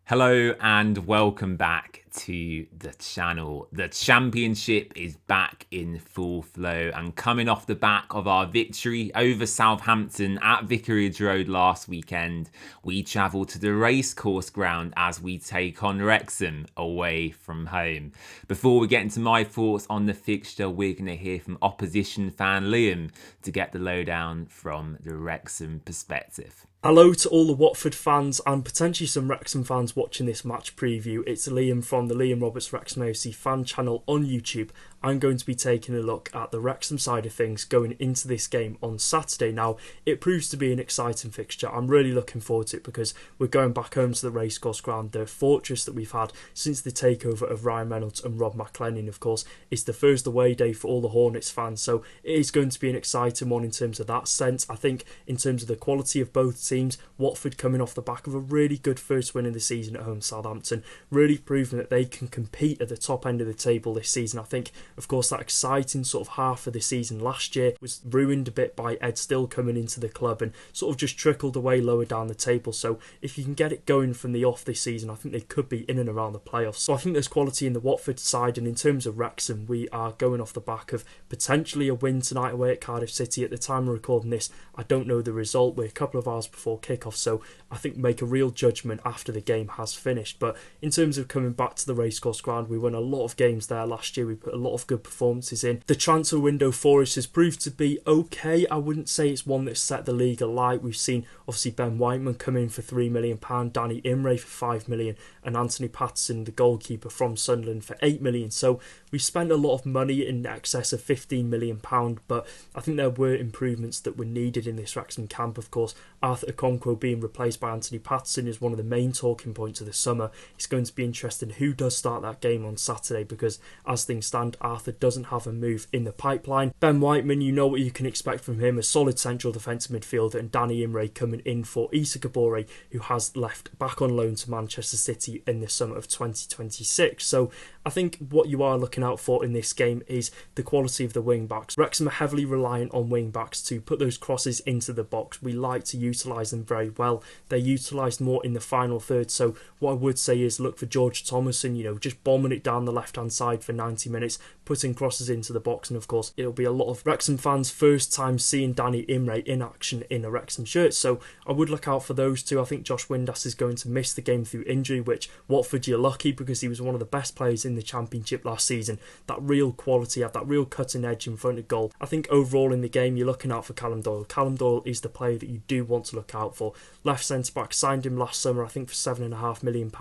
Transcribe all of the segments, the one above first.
Hello and welcome back to the channel. The championship is back in full flow, and coming off the back of our victory over Southampton at Vicarage Road last weekend, we travel to the Racecourse Ground as we take on Wrexham away from home. Before we get into my thoughts on the fixture, we're going to hear from opposition fan Liam to get the lowdown from the Wrexham perspective. Hello to all the Watford fans and potentially some Wrexham fans watching this match preview. It's Liam from the Liam Roberts Wrexham OC fan channel on YouTube. I'm going to be taking a look at the Wrexham side of things going into this game on Saturday. Now, it proves to be an exciting fixture. I'm really looking forward to it because we're going back home to the Racecourse Ground, the fortress that we've had since the takeover of Ryan Reynolds and Rob McLennan, of course. It's the first away day for all the Hornets fans, so it is going to be an exciting one in terms of that sense. I think in terms of the quality of both teams, Watford coming off the back of a really good first win of the season at home, Southampton, really proving that they can compete at the top end of the table this season. I think, of course, that exciting sort of half of the season last year was ruined a bit by Ed Still coming into the club and sort of just trickled away lower down the table. So if you can get it going from the off this season, I think they could be in and around the playoffs. So I think there's quality in the Watford side, and in terms of Wrexham, we are going off the back of potentially a win tonight away at Cardiff City. At the time of recording this, I don't know the result. We're a couple of hours before kick-off, so I think make a real judgment after the game has finished. But in terms of coming back to the Racecourse Ground, we won a lot of games there last year. We put a lot of good performances in. The transfer window for us has proved to be okay. I wouldn't say it's one that's set the league alight. We've seen obviously Ben Whiteman come in for £3 million, Danny Imre for £5 million, and Anthony Patterson, the goalkeeper from Sunderland, for £8 million. So we spent a lot of money in excess of £15 million, but I think there were improvements that were needed in this Wrexham camp. Of course, Arthur Okonkwo being replaced by Anthony Patterson is one of the main talking points of the summer. It's going to be interesting who does start that game on Saturday, because as things stand, Arthur doesn't have a move in the pipeline. Ben Whiteman, you know what you can expect from him, a solid central defensive midfielder, and Danny Imre coming in for Issa Kabore, who has left back on loan to Manchester City in the summer of 2026. So I think what you are looking out for in this game is the quality of the wing backs. Wrexham are heavily reliant on wing backs to put those crosses into the box. We like to utilise them very well. They're utilised more in the final third, so what I would say is look for George Thomas and, just bombing it down the left hand side for 90 minutes, putting crosses into the box. And of course, it'll be a lot of Wrexham fans' first time seeing Danny Imre in action in a Wrexham shirt, so I would look out for those two. I think Josh Windass is going to miss the game through injury, which Watford, you're lucky, because he was one of the best players in the Championship last season. That real quality, had that real cutting edge in front of goal. I think overall in the game, you're looking out for Callum Doyle. Callum Doyle is the player that you do want to look out for. Left centre-back, signed him last summer, I think for £7.5 million.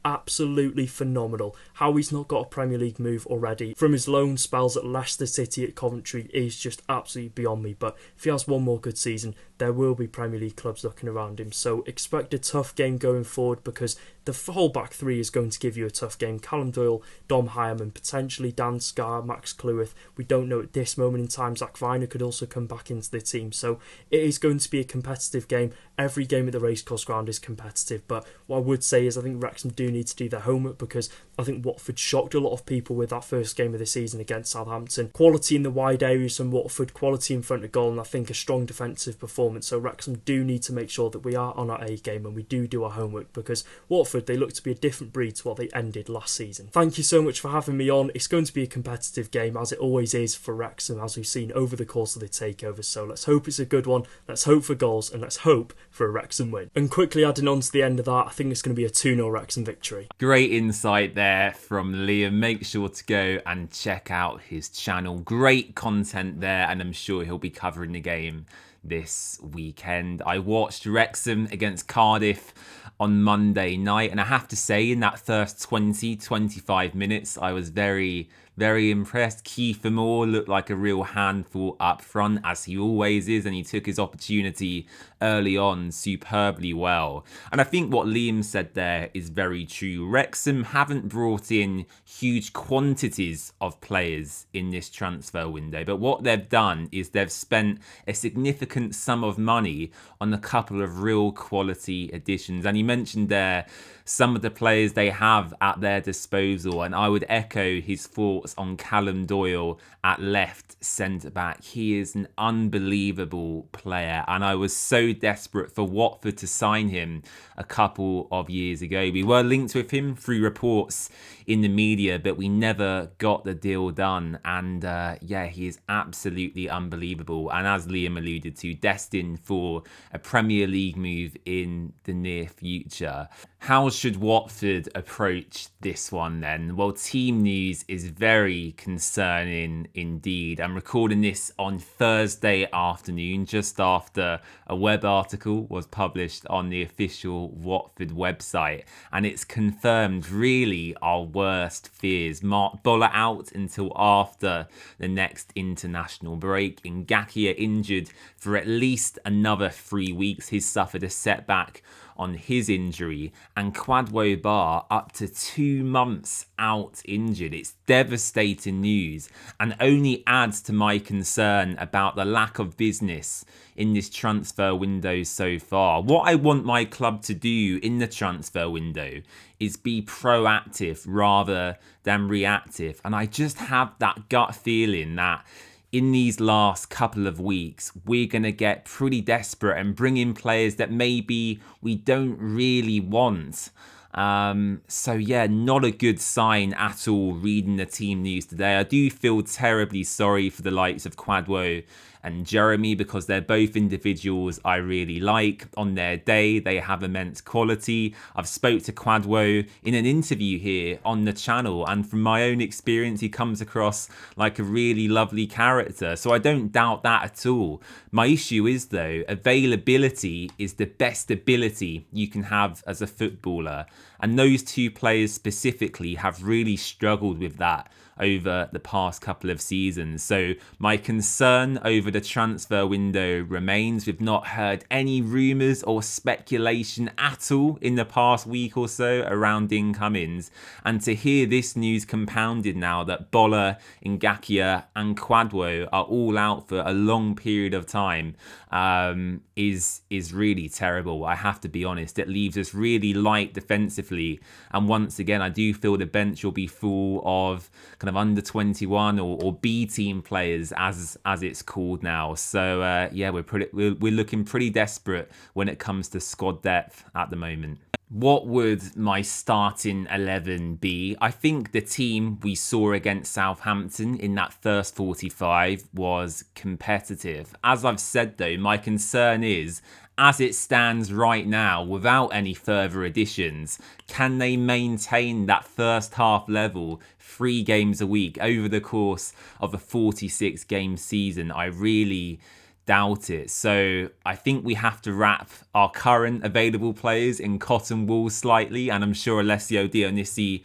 Absolutely phenomenal. How he's not got a Premier League move already from his loan spells at Leicester City, at Coventry, is just absolutely beyond me. But if he has one more good season, there will be Premier League clubs looking around him. So expect a tough game going forward, because the whole back three is going to give you a tough game. Callum Doyle, Dom Hyam, potentially Dan Scarr, Max Cleworth. We don't know at this moment in time. Zach Viner could also come back into the team. So it is going to be a competitive game. Every game at the Racecourse Ground is competitive. But what I would say is I think Wrexham do need to do their homework, because I think Watford shocked a lot of people with that first game of the season against Southampton. Quality in the wide areas from Watford, quality in front of goal, and I think a strong defensive performance. So Wrexham do need to make sure that we are on our A game and we do our homework, because Watford, they look to be a different breed to what they ended last season. Thank you so much for having me on. It's going to be a competitive game, as it always is for Wrexham, as we've seen over the course of the takeover. So let's hope it's a good one. Let's hope for goals, and let's hope for a Wrexham win. And quickly adding on to the end of that, I think it's going to be a 2-0 Wrexham victory. Great insight there from Liam. Make sure to go and check out his channel. Great content there, and I'm sure he'll be covering the game this weekend. I watched Wrexham against Cardiff on Monday night, and I have to say, in that first 20-25 minutes, I was very impressed. Kiefer Moore looked like a real handful up front, as he always is, and he took his opportunity early on superbly well. And I think what Liam said there is very true. Wrexham haven't brought in huge quantities of players in this transfer window, but what they've done is they've spent a significant sum of money on a couple of real quality additions. And he mentioned there some of the players they have at their disposal, and I would echo his thoughts thoughts on Callum Doyle at left centre-back. He is an unbelievable player, and I was so desperate for Watford to sign him a couple of years ago. We were linked with him through reports in the media, but we never got the deal done. And yeah, he is absolutely unbelievable. And as Liam alluded to, destined for a Premier League move in the near future. How should Watford approach this one then? Well, team news is very concerning indeed. I'm recording this on Thursday afternoon, just after a web article was published on the official Watford website. And it's confirmed really our worst fears. Mark Boller out until after the next international break. Ngakia injured for at least another 3 weeks. He's suffered a setback on his injury, and Kwadwo Bar up to 2 months out injured. It's devastating news and only adds to my concern about the lack of business in this transfer window so far. What I want my club to do in the transfer window is be proactive rather than reactive, and I just have that gut feeling that in these last couple of weeks, we're going to get pretty desperate and bring in players that maybe we don't really want. So yeah, not a good sign at all reading the team news today. I do feel terribly sorry for the likes of Kwadwo and Jeremy, because they're both individuals I really like. On their day, they have immense quality. I've spoke to Kwadwo in an interview here on the channel, and from my own experience, he comes across like a really lovely character. So I don't doubt that at all. My issue is, though, availability is the best ability you can have as a footballer. And those two players specifically have really struggled with that over the past couple of seasons. So my concern over the transfer window remains. We've not heard any rumours or speculation at all in the past week or so around incomings. And to hear this news compounded now that Boller, Ngakia and Kwadwo are all out for a long period of time is really terrible. I have to be honest. It leaves us really light defensively. And once again, I do feel the bench will be full of kind of under 21 or B team players, as it's called now. So yeah, we're looking pretty desperate when it comes to squad depth at the moment. What would my starting 11 be? I think the team we saw against Southampton in that first 45 was competitive. As I've said though, my concern is, as it stands right now, without any further additions, can they maintain that first half level 3 games a week over the course of a 46 game season? I really doubt it. So I think we have to wrap our current available players in cotton wool slightly, and I'm sure Alessio Dionisi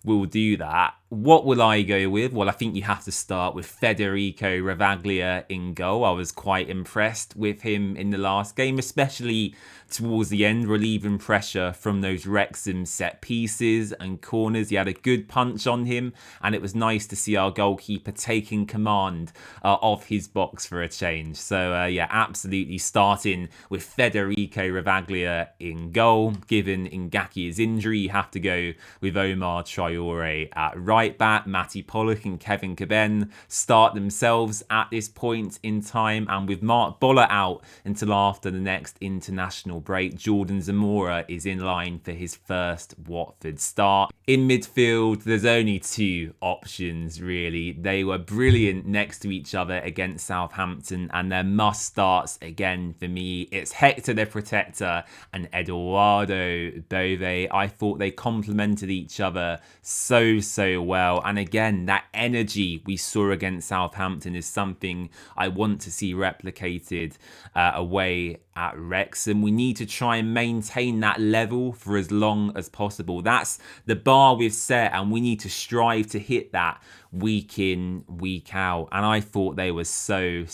will do that. What will I go with? Well, I think you have to start with Federico Ravaglia in goal. I was quite impressed with him in the last game, especially towards the end, relieving pressure from those Wrexham set pieces and corners. He had a good punch on him, and it was nice to see our goalkeeper taking command of his box for a change. So yeah, absolutely starting with Federico Ravaglia in goal. Given Ngakia's injury, you have to go with Omar Traore at right back. Matty Pollock and Kevin Caben start themselves at this point in time, and with Mark Boller out until after the next international break, Jordan Zamora is in line for his first Watford start. In midfield, there's only 2 options really. They were brilliant next to each other against Southampton, and their must starts again for me. It's Hector the Protector and Eduardo Bove. I thought they complemented each other so well, and again, that energy we saw against Southampton is something I want to see replicated away at Wrexham. We need to try and maintain that level for as long as possible. That's the bar we've set, and we need to strive to hit that week in, week out. And I thought they were so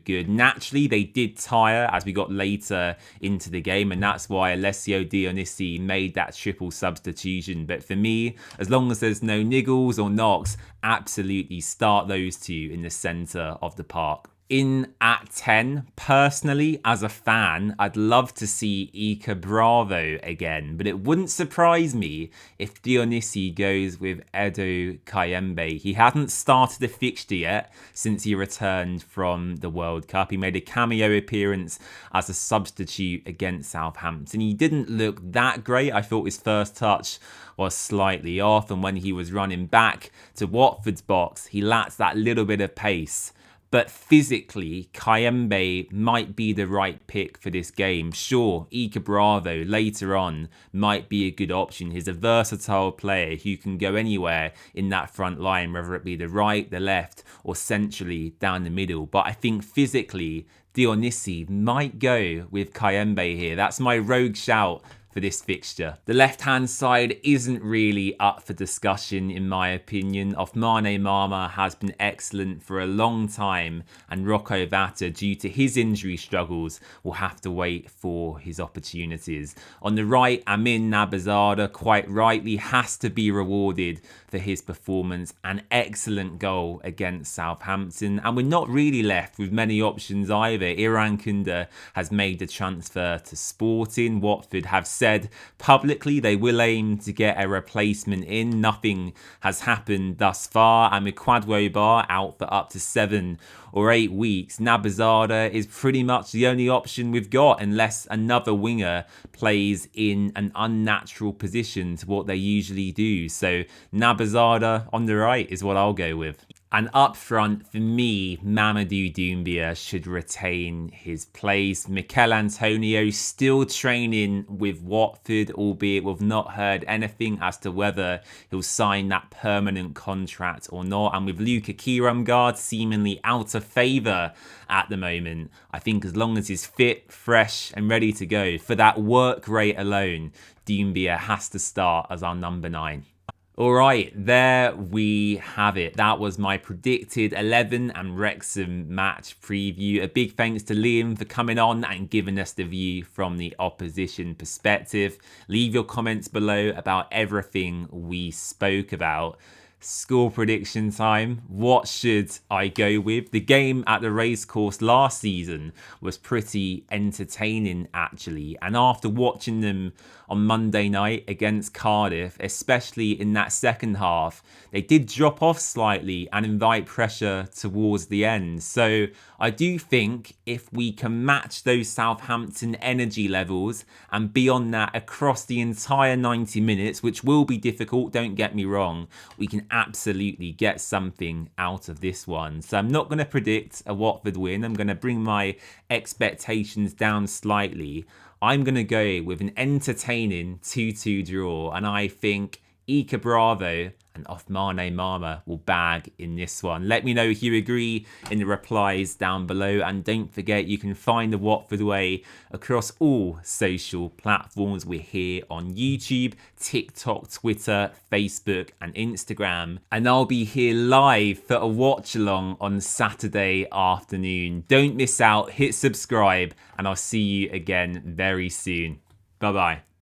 good. Naturally, they did tire as we got later into the game, and that's why Alessio Dionisi made that triple substitution. But for me, as long as there's no niggles or knocks, absolutely start those 2 in the centre of the park. In at 10, personally, as a fan, I'd love to see Ika Bravo again, but it wouldn't surprise me if Dionisi goes with Edo Kayembe. He hasn't started a fixture yet since he returned from the World Cup. He made a cameo appearance as a substitute against Southampton. He didn't look that great. I thought his first touch was slightly off, and when he was running back to Watford's box, he lacked that little bit of pace. But physically, Kayembe might be the right pick for this game. Sure, Ika Bravo later on might be a good option. He's a versatile player who can go anywhere in that front line, whether it be the right, the left, or centrally down the middle. But I think physically, Dionisi might go with Kayembe here. That's my rogue shout for this fixture. The left-hand side isn't really up for discussion in my opinion. Othmane Mama has been excellent for a long time, and Rocco Vata, due to his injury struggles, will have to wait for his opportunities. On the right, Amin Nabazada quite rightly has to be rewarded for his performance. An excellent goal against Southampton, and we're not really left with many options either. Iran Kunda has made the transfer to Sporting. Watford have said publicly they will aim to get a replacement in. Nothing has happened thus far, and with Kwadwo Bar out for up to 7 or 8 weeks, Nabazada is pretty much the only option we've got, unless another winger plays in an unnatural position to what they usually do. So Nabazada on the right is what I'll go with. And up front, for me, Mamadou Doumbia should retain his place. Mikel Antonio still training with Watford, albeit we've not heard anything as to whether he'll sign that permanent contract or not. And with Luka Kiramgard seemingly out of favour at the moment, I think as long as he's fit, fresh and ready to go, for that work rate alone, Doumbia has to start as our number 9. All right, there we have it. That was my predicted 11 and Wrexham match preview. A big thanks to Liam for coming on and giving us the view from the opposition perspective. Leave your comments below about everything we spoke about. Score prediction time. What should I go with? The game at the Racecourse last season was pretty entertaining actually, and after watching them on Monday night against Cardiff, especially in that second half, they did drop off slightly and invite pressure towards the end. So I do think if we can match those Southampton energy levels and be on that across the entire 90 minutes, which will be difficult, don't get me wrong, we can absolutely get something out of this one. So I'm not going to predict a Watford win. I'm going to bring my expectations down slightly. I'm going to go with an entertaining 2-2 draw, and I think Ika Bravo and Othmane Mama will bag in this one. Let me know if you agree in the replies down below, and don't forget you can find the Watford Way across all social platforms. We're here on YouTube, TikTok, Twitter, Facebook and Instagram, and I'll be here live for a watch along on Saturday afternoon. Don't miss out, hit subscribe, and I'll see you again very soon. Bye bye.